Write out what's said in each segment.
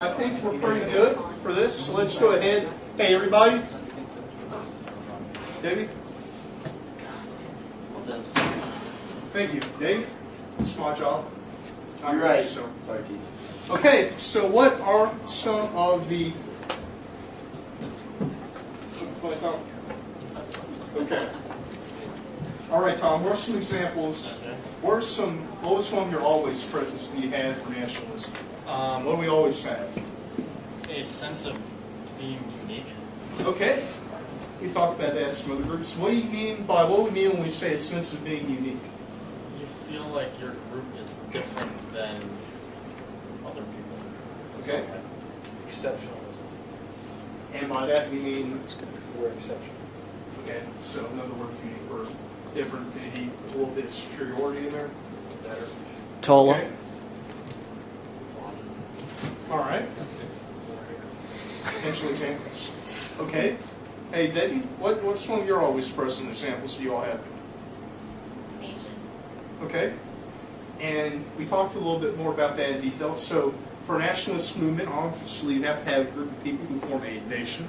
I think we're pretty good for this, so let's go ahead. Hey, everybody. Debbie? Thank you. Dave? It's my job. You're right. So. Sorry, teacher. Okay, so what are some of the... Okay. All right, Tom, what are some examples? What was one of your always presents that you had for nationalism? What do we always have? A sense of being unique. Okay. We talked about that in some other groups. What do we mean when we say a sense of being unique? You feel like your group is different than other people. Okay. Exceptionalism. And by that we mean... We're exceptional. Okay, so another word for unique for different, maybe a little bit of superiority in there. Better. Taller. Okay. All right. Potential examples. Okay. Hey, Debbie, what's one of your always present examples you all have? Nation. Okay. And we talked a little bit more about that in detail. So for a nationalist movement, obviously you have to have a group of people who form a nation.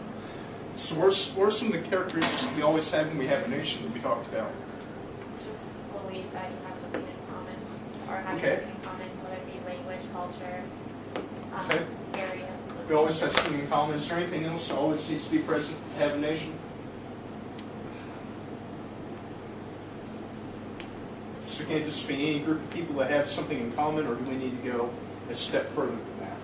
So what are some of the characteristics that we always have when we have a nation that we talked about? Just believe that you have something in common, or having Okay. something in common, whether it be language, culture, Okay. area. We always have something in common. Is there anything else that always needs to be present to have a nation? So it can't just be any group of people that have something in common, or do we need to go a step further than that?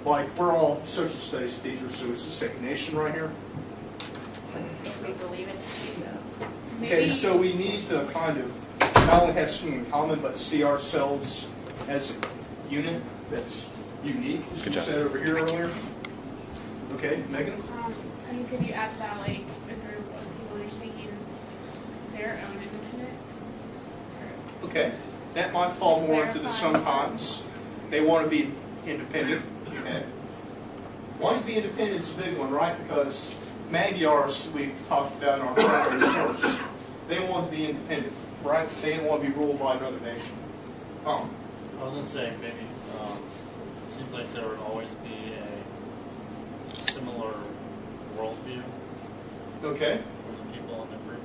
Like, we're all social studies teachers, so is this a nation right here? If we believe it to be so. Okay, so we need to kind of not only have something in common, but see ourselves as a unit that's unique, as you said over here earlier. Okay, Megan? And could you add to that, like, a group of people who are seeking their own independence? Okay, that might fall more into the sometimes. They want to be independent. Okay. Wanting to be independent is a big one, right? Because Magyars, we talked about in our primary source, they want to be independent, right? They didn't want to be ruled by another nation. Tom? I was going to say, maybe, it seems like there would always be a similar worldview Okay. for the people in the group.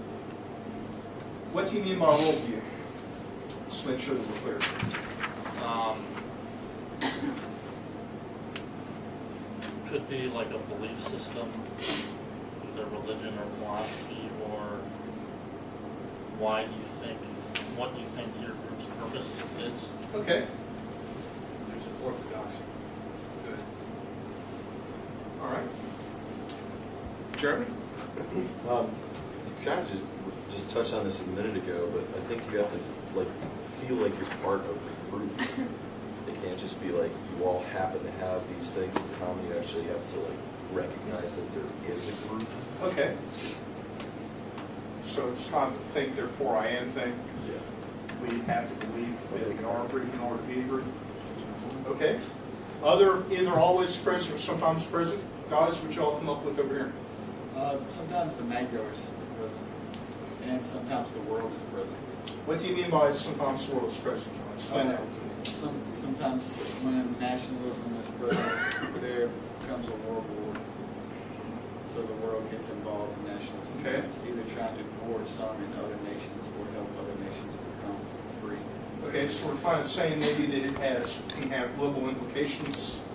What do you mean by worldview? Just make sure that we're clear. Could be like a belief system, either religion or philosophy, or what you think your group's purpose is. Okay. There's an orthodoxy. Good. All right. Jeremy? Kind of just touched on this a minute ago, but I think you have to feel like you're part of the group. It can't just be like you all happen to have these things in common. You actually have to recognize that there is a group. Okay. So it's kind of the think, therefore I am thing. Yeah. We have to believe that we are a group in order to be a group. Okay. Other, either always present or sometimes present. Guys, what y'all come up with over here? Sometimes the Magyars are present, and sometimes the world is present. What do you mean by sometimes the world is present, John? Explain that to me. Sometimes when nationalism is present, there comes a world war. So the world gets involved in nationalism. Okay. It's either trying to thwart some in other nations or help other nations become free. Okay, so we're trying to say maybe that can have global implications.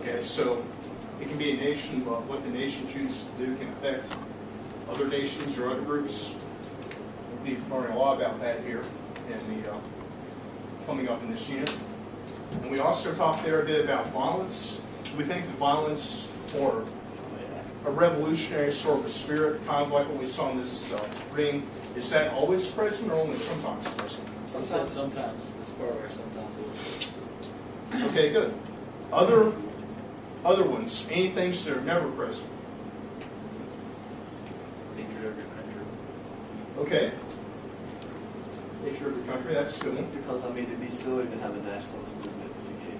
Okay, so it can be a nation, but what the nation chooses to do can affect other nations or other groups. We'll be learning a lot about that here in the coming up in this unit. And we also talked there a bit about violence. We think that violence, or a revolutionary sort of a spirit, kind of like what we saw in this ring, is that always present or only sometimes present? Sometimes. That's part of our sometimes. Okay, good. Other ones, any things that are never present? Hatred of your country. Okay. Hatred of your country, that's a good one. Because it'd be silly to have a nationalist movement if you hate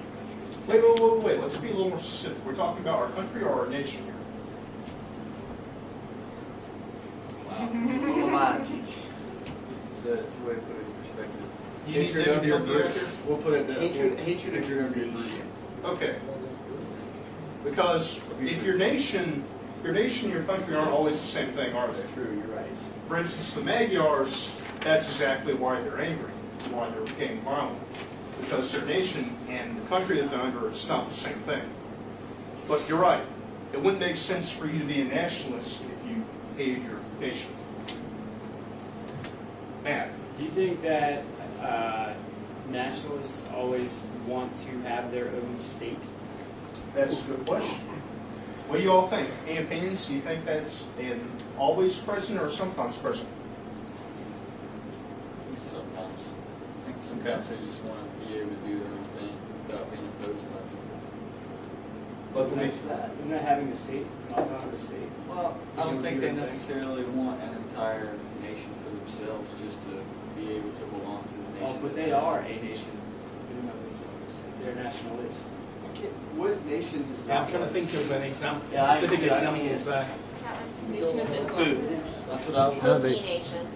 your country. Wait. Let's be a little more specific. We're talking about our country or our nation here? Wow. What am I teach? It's a way to put it in perspective. You need to help me out here? We'll put it Hatred of your group. Okay. Because if your nation and your country aren't always the same thing, are they? True, you're right. For instance, the Magyars, that's exactly why they're angry, why they're getting violent. Because their nation and the country that they're under is not the same thing. But you're right. It wouldn't make sense for you to be a nationalist if you hated your nation. Matt? Do you think that nationalists always want to have their own state? That's a good question. What do you all think? Any opinions? Do you think that's always present or sometimes present? Sometimes. I think sometimes they just want to be able to do their own thing without being opposed by people. But Isn't that having a state, an autonomous state? Well, I don't think they necessarily want an entire nation for themselves, just to be able to belong to the nation. Oh, but they are a nation. In and of themselves. They're nationalists. What nation is Yeah, I'm not? trying to think of an example, Yeah, I specific see. I example mean, of that. Nation of Islam. That's what I was. Hooky Nation.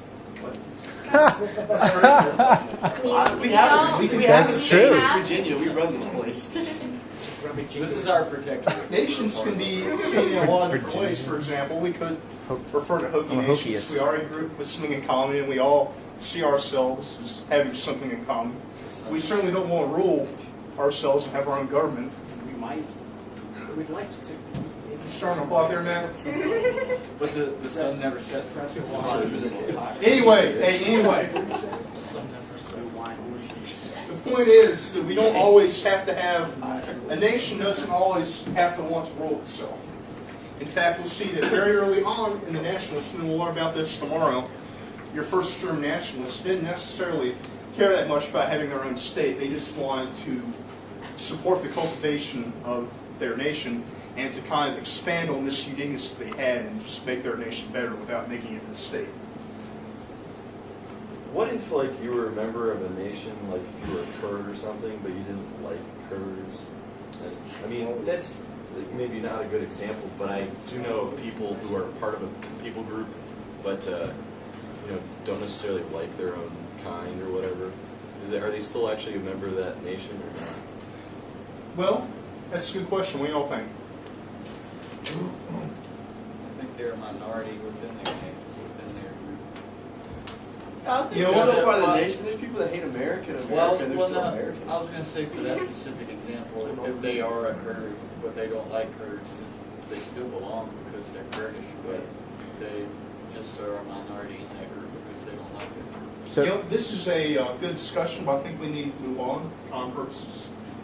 We have a That's state true. in Virginia, we run this place. This is our protectorate. nations can be seen in a lot of different ways. For example, we could refer to Hokie nations. We are a group with something in common, and we all see ourselves as having something in common. We certainly don't want to rule ourselves and have our own government. We might. We'd like to. Starting to block there, man. But the sun never sets. Anyway, the point is that we don't always have to have, a nation doesn't always have to want to rule itself. In fact, we'll see that very early on in the nationalists, and we'll learn about this tomorrow, your first term nationalists didn't necessarily care that much about having their own state. They just wanted to support the cultivation of their nation and to kind of expand on this uniqueness that they had and just make their nation better without making it a state. What if, like, you were a member of a nation, like if you were a Kurd or something, but you didn't like Kurds? And, I mean, that's maybe not a good example, but I do know of people who are part of a people group, but don't necessarily like their own kind or whatever. Are they still actually a member of that nation or not? Well, that's a good question. What do you all think? I think they're a minority within their group. I think You know, they're still well, part of the well, nation. There's people that hate America and Well, they're well, still no, American. I was gonna say for that specific example, if they are a Kurd, but they don't like Kurds, then they still belong because they're Kurdish, but they just are a minority in that group because they don't like it. This is a good discussion, but I think we need to move on for time purposes.